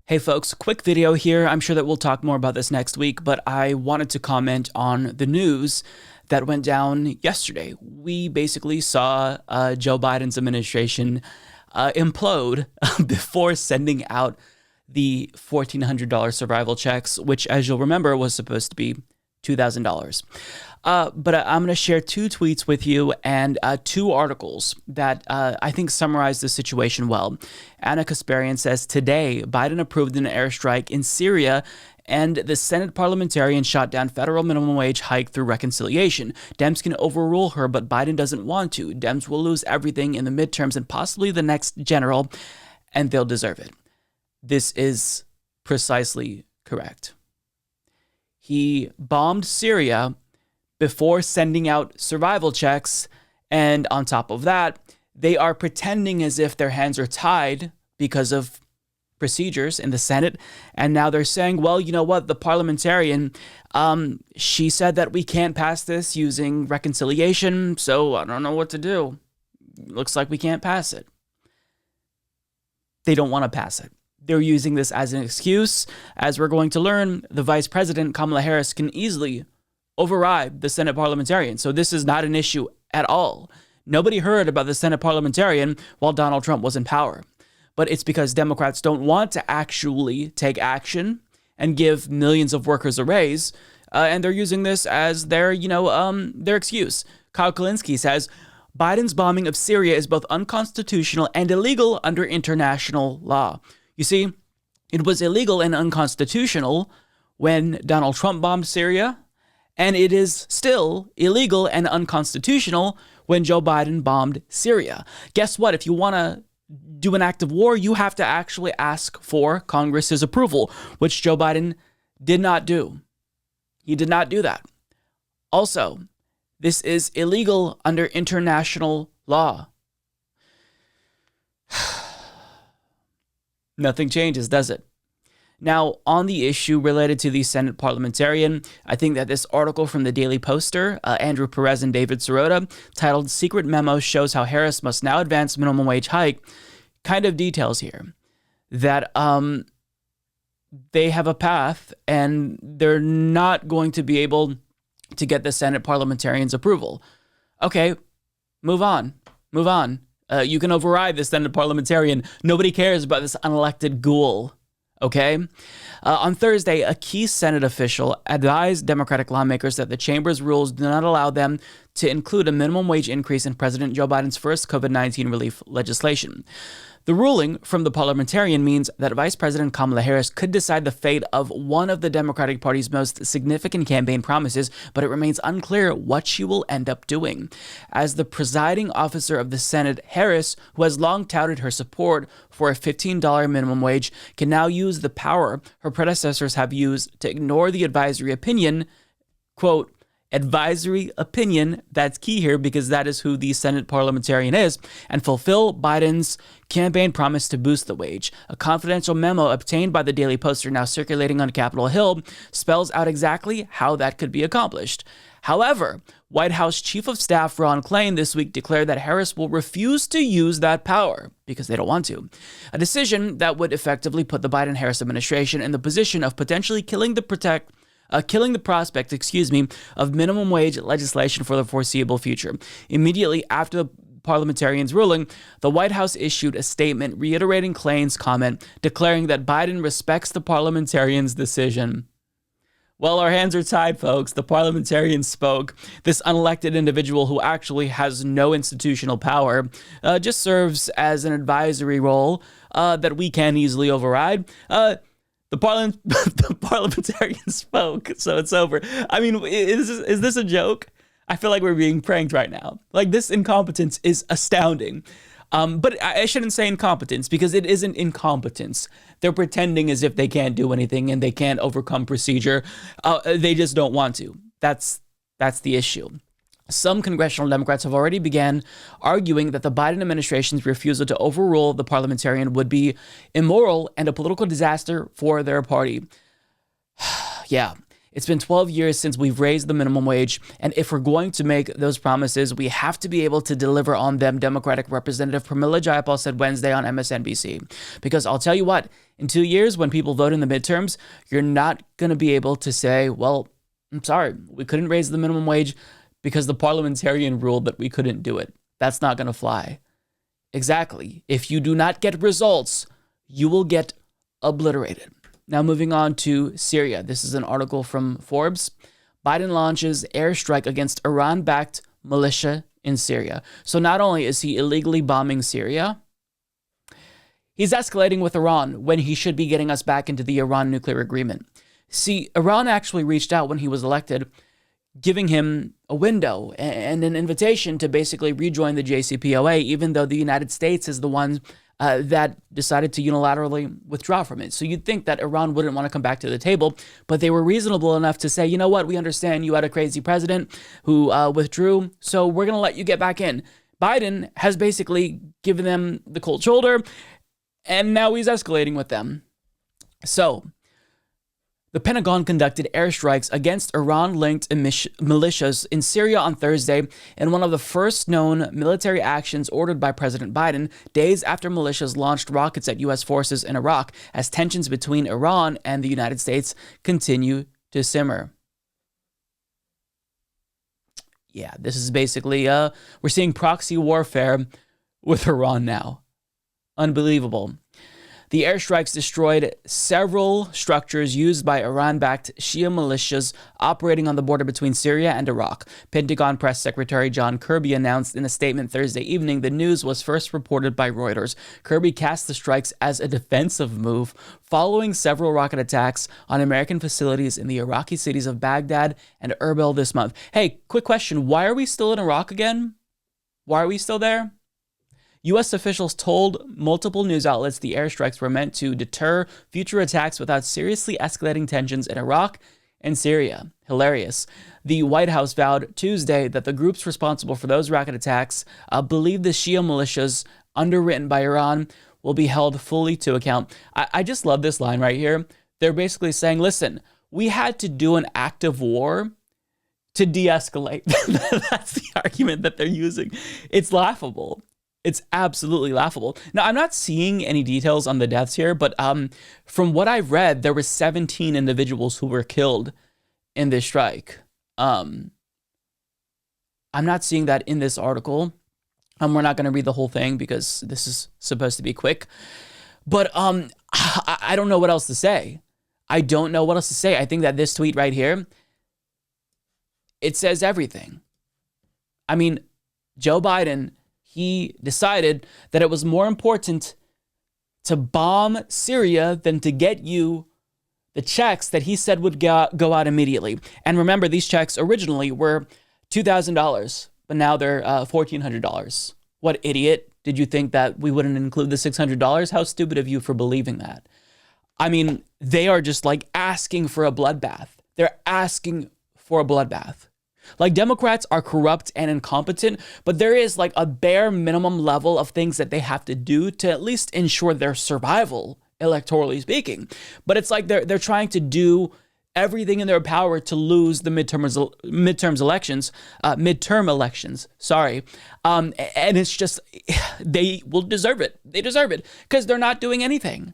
Hey folks, quick video here. I'm sure that we'll talk more about this next week, but I wanted to comment on the news that went down yesterday. We basically saw Joe Biden's administration implode before sending out the $1,400 survival checks, which, as you'll remember, was supposed to be $2,000. But I'm going to share two tweets with you and two articles that I think summarize the situation well. Anna Kasparian says, today, Biden approved an airstrike in Syria and the Senate parliamentarian shot down federal minimum wage hike through reconciliation. Dems can overrule her, but Biden doesn't want to. Dems will lose everything in the midterms and possibly the next general, and they'll deserve it. This is precisely correct. He bombed Syria before sending out survival checks, and on top of that, they are pretending as if their hands are tied because of procedures in the Senate, and now they're saying, well, you know what, the parliamentarian, she said that we can't pass this using reconciliation, so I don't know what to do. Looks like we can't pass it. They don't want to pass it. They're using this as an excuse. As we're going to learn, the Vice President, Kamala Harris, can easily override the Senate parliamentarian. So this is not an issue at all. Nobody heard about the Senate parliamentarian while Donald Trump was in power. But it's because Democrats don't want to actually take action and give millions of workers a raise. And they're using this as their excuse. Kyle Kalinske says, Biden's bombing of Syria is both unconstitutional and illegal under international law. You see, it was illegal and unconstitutional when Donald Trump bombed Syria, and it is still illegal and unconstitutional when Joe Biden bombed Syria. Guess what? If you want to do an act of war, you have to actually ask for Congress's approval, which Joe Biden did not do. He did not do that. Also, this is illegal under international law. Nothing changes, does it? Now, on the issue related to the Senate parliamentarian, I think that this article from the Daily Poster, Andrew Perez and David Sirota, titled Secret Memo Shows How Harris Must Now Advance Minimum Wage Hike, kind of details here that they have a path and they're not going to be able to get the Senate parliamentarian's approval. Okay, move on. You can override the Senate parliamentarian. Nobody cares about this unelected ghoul. Okay? On Thursday, a key Senate official advised Democratic lawmakers that the chamber's rules do not allow them to include a minimum wage increase in President Joe Biden's first COVID-19 relief legislation. The ruling from the parliamentarian means that Vice President Kamala Harris could decide the fate of one of the Democratic Party's most significant campaign promises, but it remains unclear what she will end up doing. As the presiding officer of the Senate, Harris, who has long touted her support for a $15 minimum wage, can now use the power her predecessors have used to ignore the advisory opinion, quote, advisory opinion, that's key here because that is who the Senate parliamentarian is, and fulfill Biden's campaign promise to boost the wage. A confidential memo obtained by the Daily Poster, now circulating on Capitol Hill, spells out exactly how that could be accomplished. However, White House Chief of Staff Ron Klain this week declared that Harris will refuse to use that power because they don't want to. A decision that would effectively put the Biden-Harris administration in the position of potentially killing the prospect of minimum wage legislation for the foreseeable future. Immediately after the parliamentarian's ruling, the White House issued a statement reiterating Klain's comment, declaring that Biden respects the parliamentarian's decision. Well, our hands are tied, folks. The parliamentarian spoke. This unelected individual who actually has no institutional power just serves as an advisory role that we can easily override. The parliamentarian spoke, so it's over. I mean, is this a joke? I feel like we're being pranked right now. Like, this incompetence is astounding. But I shouldn't say incompetence because it isn't incompetence. They're pretending as if they can't do anything and they can't overcome procedure. They just don't want to. That's the issue. Some congressional Democrats have already began arguing that the Biden administration's refusal to overrule the parliamentarian would be immoral and a political disaster for their party. Yeah. It's been 12 years since we've raised the minimum wage, and if we're going to make those promises, we have to be able to deliver on them, Democratic Representative Pramila Jayapal said Wednesday on MSNBC. Because I'll tell you what, in 2 years, when people vote in the midterms, you're not going to be able to say, well, I'm sorry, we couldn't raise the minimum wage because the parliamentarian ruled that we couldn't do it. That's not going to fly. Exactly. If you do not get results, you will get obliterated. Now, moving on to Syria. This is an article from Forbes. Biden launches airstrike against Iran-backed militia in Syria. So not only is he illegally bombing Syria, he's escalating with Iran when he should be getting us back into the Iran nuclear agreement. See, Iran actually reached out when he was elected, giving him a window and an invitation to basically rejoin the JCPOA, even though the United States is the one that decided to unilaterally withdraw from it. So you'd think that Iran wouldn't want to come back to the table, but they were reasonable enough to say, you know what, we understand you had a crazy president who withdrew, so we're going to let you get back in. Biden has basically given them the cold shoulder, and now he's escalating with them. So the Pentagon conducted airstrikes against Iran-linked militias in Syria on Thursday in one of the first known military actions ordered by President Biden, days after militias launched rockets at U.S. forces in Iraq as tensions between Iran and the United States continue to simmer. Yeah, this is basically, we're seeing proxy warfare with Iran now. Unbelievable. The airstrikes destroyed several structures used by Iran-backed Shia militias operating on the border between Syria and Iraq. Pentagon Press Secretary John Kirby announced in a statement Thursday evening the news was first reported by Reuters. Kirby cast the strikes as a defensive move following several rocket attacks on American facilities in the Iraqi cities of Baghdad and Erbil this month. Hey, quick question. Why are we still in Iraq again? Why are we still there? U.S. officials told multiple news outlets the airstrikes were meant to deter future attacks without seriously escalating tensions in Iraq and Syria. Hilarious. The White House vowed Tuesday that the groups responsible for those rocket attacks believe the Shia militias underwritten by Iran will be held fully to account. I just love this line right here. They're basically saying, listen, we had to do an act of war to de-escalate. That's the argument that they're using. It's laughable. It's absolutely laughable. Now, I'm not seeing any details on the deaths here, but from what I've read, there were 17 individuals who were killed in this strike. I'm not seeing that in this article. We're not going to read the whole thing because this is supposed to be quick. But I don't know what else to say. I don't know what else to say. I think that this tweet right here, it says everything. I mean, Joe Biden, he decided that it was more important to bomb Syria than to get you the checks that he said would go out immediately. And remember, these checks originally were $2,000, but now they're $1,400. What idiot did you think that we wouldn't include the $600? How stupid of you for believing that. I mean, they are just like asking for a bloodbath. They're asking for a bloodbath. Like, Democrats are corrupt and incompetent, but there is like a bare minimum level of things that they have to do to at least ensure their survival, electorally speaking. But it's like they're trying to do everything in their power to lose the midterm elections. Sorry. And it's just, they will deserve it. They deserve it because they're not doing anything.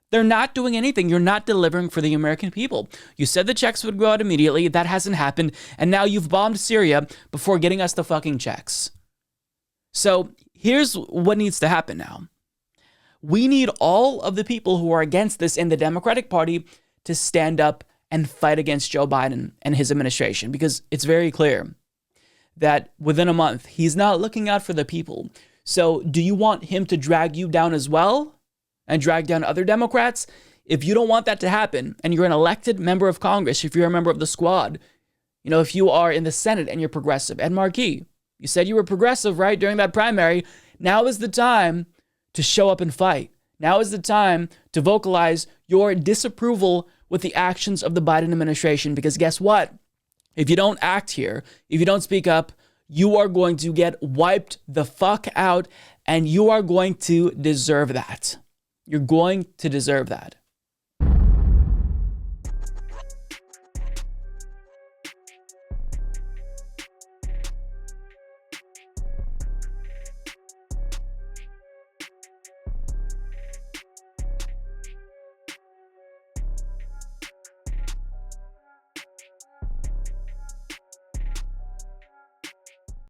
They're not doing anything. You're not delivering for the American people. You said the checks would go out immediately. That hasn't happened. And now you've bombed Syria before getting us the fucking checks. So here's what needs to happen now. We need all of the people who are against this in the Democratic Party to stand up and fight against Joe Biden and his administration, because it's very clear that within a month, he's not looking out for the people. So do you want him to drag you down as well? And drag down other Democrats? If you don't want that to happen, and you're an elected member of Congress, if you're a member of the squad, you know, if you are in the Senate and you're progressive, Ed Markey, you said you were progressive, right, during that primary. Now is the time to show up and fight. Now is the time to vocalize your disapproval with the actions of the Biden administration, because guess what? If you don't act here, if you don't speak up, you are going to get wiped the fuck out, and you are going to deserve that. You're going to deserve that.